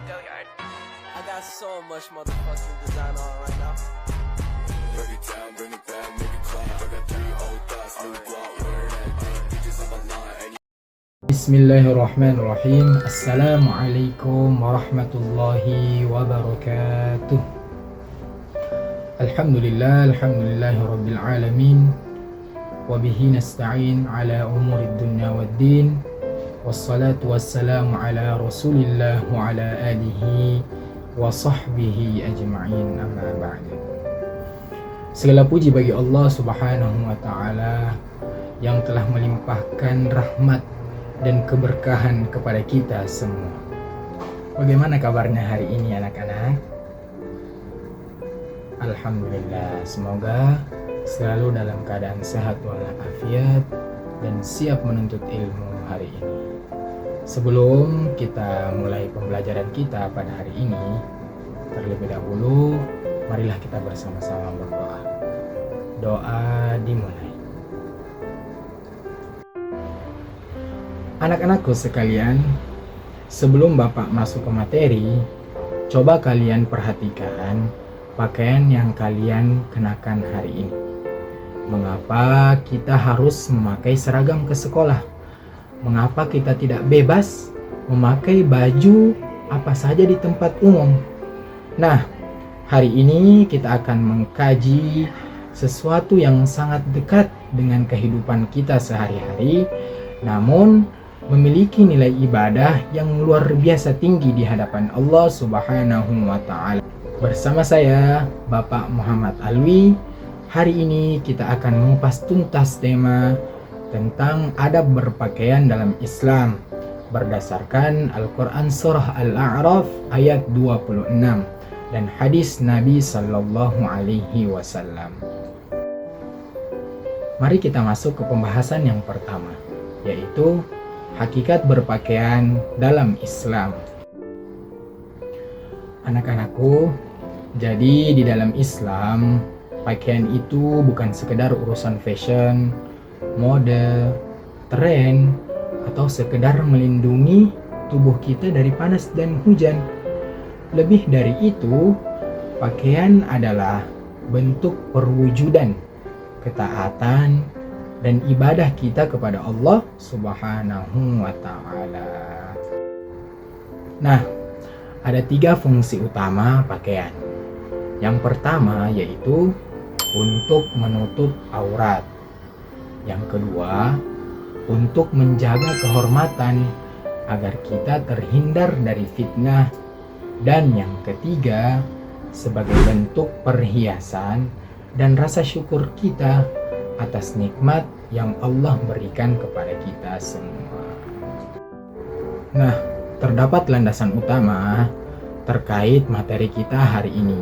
I got so much motherfucking design on right now. Break it down, bring it back, make it clap. I got 3 old thoughts, new guap, where that thing, bitches on my line. Bismillahirrahmanirrahim. Assalamualaikum warahmatullahi wabarakatuh. Alhamdulillahi rabbil alamin. Wabihi nasta'in ala umurid dunya waddin. Wassalatu wassalamu ala rasulillah wa ala alihi wa sahbihi ajma'in, amma ba'du. Segala puji bagi Allah subhanahu wa ta'ala yang telah melimpahkan rahmat dan keberkahan kepada kita semua. Bagaimana kabarnya hari ini anak-anak? Alhamdulillah, semoga selalu dalam keadaan sehat walafiat dan siap menuntut ilmu hari ini. Sebelum kita mulai pembelajaran kita pada hari ini, terlebih dahulu marilah kita bersama-sama berdoa. Doa dimulai. Anak-anakku sekalian, sebelum Bapak masuk ke materi, coba kalian perhatikan pakaian yang kalian kenakan hari ini. Mengapa kita harus memakai seragam ke sekolah? Mengapa kita tidak bebas memakai baju apa saja di tempat umum? Nah, hari ini kita akan mengkaji sesuatu yang sangat dekat dengan kehidupan kita sehari-hari, namun memiliki nilai ibadah yang luar biasa tinggi di hadapan Allah Subhanahu wa Ta'ala. Bersama saya, Bapak Muhammad Alwi, hari ini kita akan mengupas tuntas tema tentang adab berpakaian dalam Islam berdasarkan Al-Quran Surah Al-A'raf ayat 26 dan hadis Nabi Sallallahu Alaihi Wasallam. Mari kita masuk ke pembahasan yang pertama, yaitu hakikat berpakaian dalam Islam. Anak-anakku, jadi di dalam Islam, pakaian itu bukan sekedar urusan fashion, mode, tren, atau sekedar melindungi tubuh kita dari panas dan hujan. Lebih dari itu, pakaian adalah bentuk perwujudan ketaatan dan ibadah kita kepada Allah Subhanahu wa Ta'ala. Nah, ada 3 fungsi utama pakaian. Yang pertama yaitu untuk menutup aurat. Yang kedua, untuk menjaga kehormatan agar kita terhindar dari fitnah. Dan yang ketiga, sebagai bentuk perhiasan dan rasa syukur kita atas nikmat yang Allah berikan kepada kita semua. Nah, terdapat landasan utama terkait materi kita hari ini,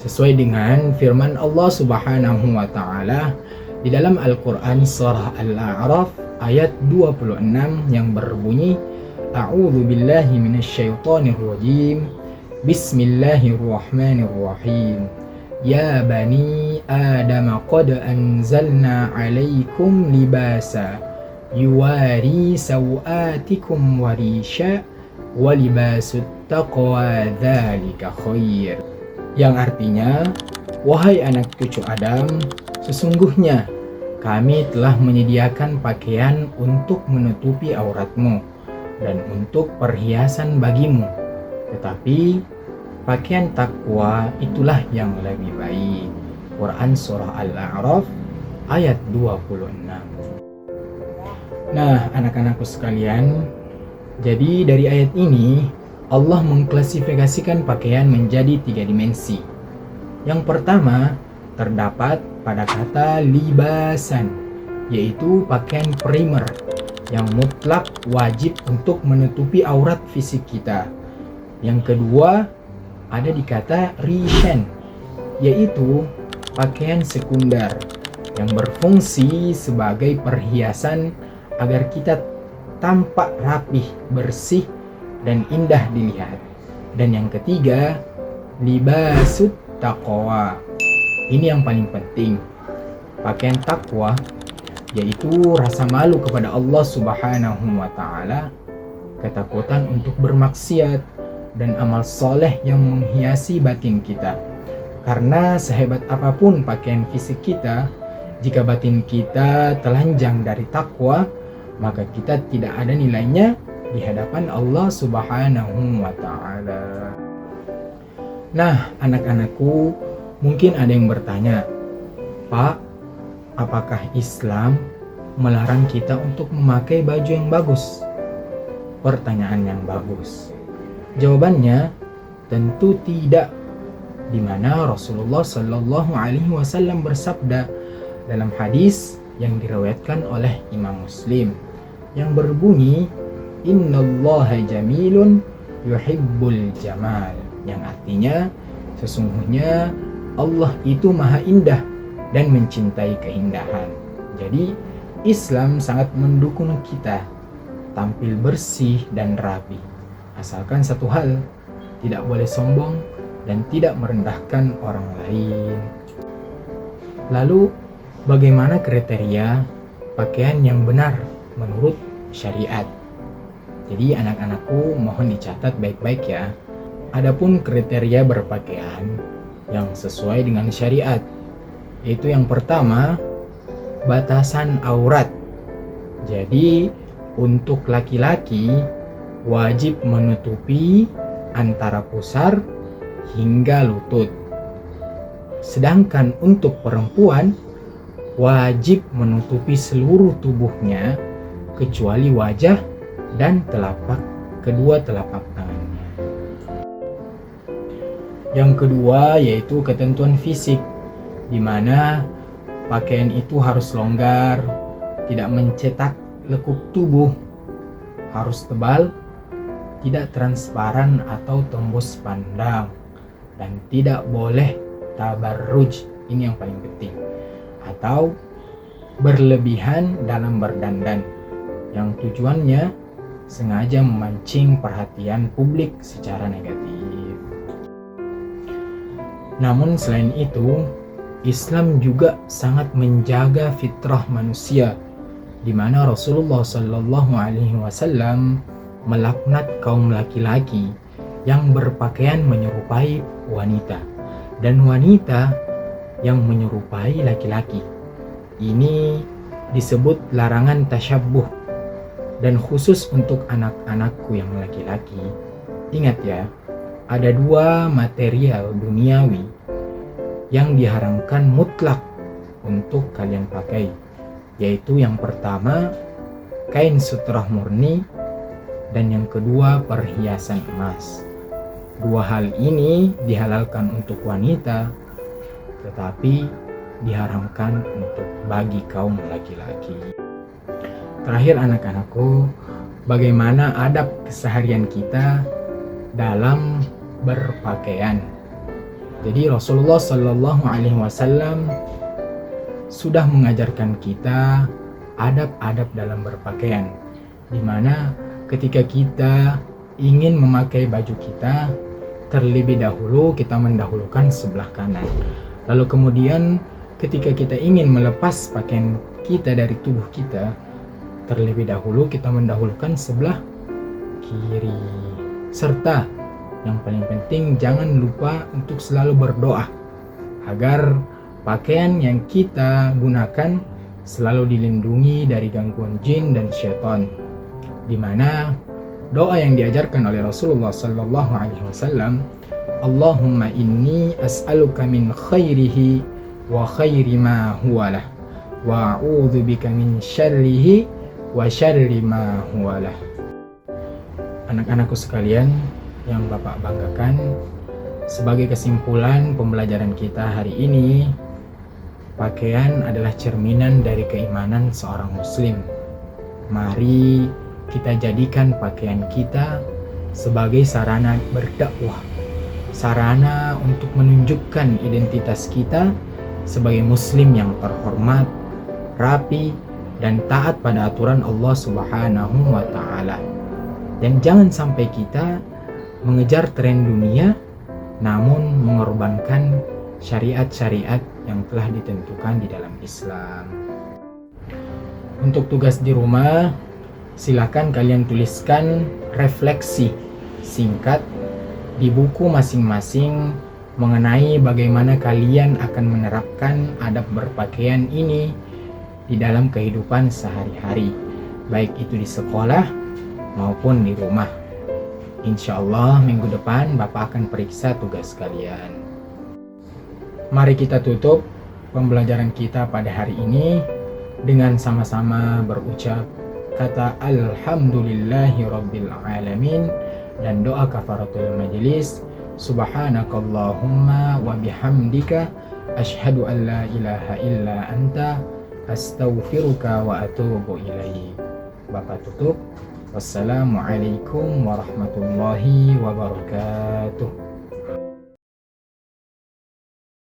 sesuai dengan firman Allah Subhanahu wa Ta'ala di dalam Al-Quran Surah Al-A'raf ayat 26 yang berbunyi, A'udzu billahi minasyaitonir rajim. Bismillahirrahmanirrahim. Ya bani Adam qad anzalna 'alaikum libasa yuwari sawatikum warisha wa libasut taqwa dzalika khair. Yang artinya, wahai anak cucu Adam, sesungguhnya kami telah menyediakan pakaian untuk menutupi auratmu dan untuk perhiasan bagimu. Tetapi pakaian takwa itulah yang lebih baik. Quran Surah Al-A'raf ayat 26. Nah, anak-anakku sekalian, jadi dari ayat ini Allah mengklasifikasikan pakaian menjadi 3 dimensi. Yang pertama terdapat pada kata libasan, yaitu pakaian primer yang mutlak wajib untuk menutupi aurat fisik kita. Yang kedua ada di kata rishan, yaitu pakaian sekunder yang berfungsi sebagai perhiasan agar kita tampak rapih, bersih, dan indah dilihat. Dan yang ketiga, libasut taqwa. Ini yang paling penting. Pakaian takwa yaitu rasa malu kepada Allah Subhanahu wa Ta'ala, ketakutan untuk bermaksiat, dan amal soleh yang menghiasi batin kita. Karena sehebat apapun pakaian fisik kita, jika batin kita telanjang dari takwa, maka kita tidak ada nilainya di hadapan Allah Subhanahu wa Ta'ala. Nah, anak-anakku, mungkin ada yang bertanya, Pak, apakah Islam melarang kita untuk memakai baju yang bagus? Pertanyaan yang bagus. Jawabannya tentu tidak, di mana Rasulullah Shallallahu Alaihi Wasallam bersabda dalam hadis yang diriwayatkan oleh Imam Muslim yang berbunyi, Innallaha jamilun yuhibbul jamal, yang artinya sesungguhnya Allah itu maha indah dan mencintai keindahan. Jadi Islam sangat mendukung kita tampil bersih dan rapi, asalkan satu hal, tidak boleh sombong dan tidak merendahkan orang lain. Lalu bagaimana kriteria pakaian yang benar menurut syariat? Jadi anak-anakku mohon dicatat baik-baik ya. Adapun kriteria berpakaian yang sesuai dengan syariat, yaitu yang pertama, batasan aurat. Jadi untuk laki-laki wajib menutupi antara pusar hingga lutut. Sedangkan untuk perempuan wajib menutupi seluruh tubuhnya kecuali wajah dan kedua telapak tangannya. Yang kedua yaitu ketentuan fisik, di mana pakaian itu harus longgar, tidak mencetak lekuk tubuh, harus tebal, tidak transparan atau tembus pandang, dan tidak boleh tabarruj, ini yang paling penting, atau berlebihan dalam berdandan yang tujuannya sengaja memancing perhatian publik secara negatif. Namun selain itu, Islam juga sangat menjaga fitrah manusia, di mana Rasulullah Shallallahu Alaihi Wasallam melaknat kaum laki-laki yang berpakaian menyerupai wanita dan wanita yang menyerupai laki-laki. Ini disebut larangan tasyabbuh. Dan khusus untuk anak-anakku yang laki-laki, ingat ya, ada dua material duniawi yang diharamkan mutlak untuk kalian pakai, yaitu yang pertama kain sutrah murni dan yang kedua perhiasan emas. Dua hal ini dihalalkan untuk wanita, tetapi diharamkan untuk bagi kaum laki-laki. Terakhir anak-anakku, bagaimana adab keseharian kita dalam berpakaian? Jadi Rasulullah Shallallahu Alaihi Wasallam sudah mengajarkan kita adab-adab dalam berpakaian, di mana ketika kita ingin memakai baju kita, terlebih dahulu kita mendahulukan sebelah kanan. Lalu kemudian ketika kita ingin melepas pakaian kita dari tubuh kita, terlebih dahulu kita mendahulukan sebelah kiri. Serta yang paling penting, jangan lupa untuk selalu berdoa agar pakaian yang kita gunakan selalu dilindungi dari gangguan jin dan syaitan, di mana doa yang diajarkan oleh Rasulullah Sallallahu Alaihi Wasallam, Allahumma inni as'aluka min khairihi wa khairi ma huwa lah, wa a'udzu bika min syarrihi wa syarri ma huwalah. Anak-anakku sekalian yang Bapak banggakan, sebagai kesimpulan pembelajaran kita hari ini, pakaian adalah cerminan dari keimanan seorang muslim. Mari kita jadikan pakaian kita sebagai sarana berdakwah, sarana untuk menunjukkan identitas kita sebagai muslim yang terhormat, rapi, dan taat pada aturan Allah Subhanahu wa Ta'ala. Dan jangan sampai kita mengejar tren dunia namun mengorbankan syariat-syariat yang telah ditentukan di dalam Islam. Untuk tugas di rumah, silakan kalian tuliskan refleksi singkat di buku masing-masing mengenai bagaimana kalian akan menerapkan adab berpakaian ini di dalam kehidupan sehari-hari, baik itu di sekolah maupun di rumah. Insya Allah minggu depan Bapak akan periksa tugas kalian. Mari kita tutup pembelajaran kita pada hari ini dengan sama-sama berucap kata Alhamdulillahi Rabbil Alamin dan doa kafaratul majlis. Subhanakallahumma wa bihamdika asyhadu an la ilaha illa anta astaghfiruka wa atubu ilaik. Bapak tutup. Wassalamualaikum warahmatullahi wabarakatuh.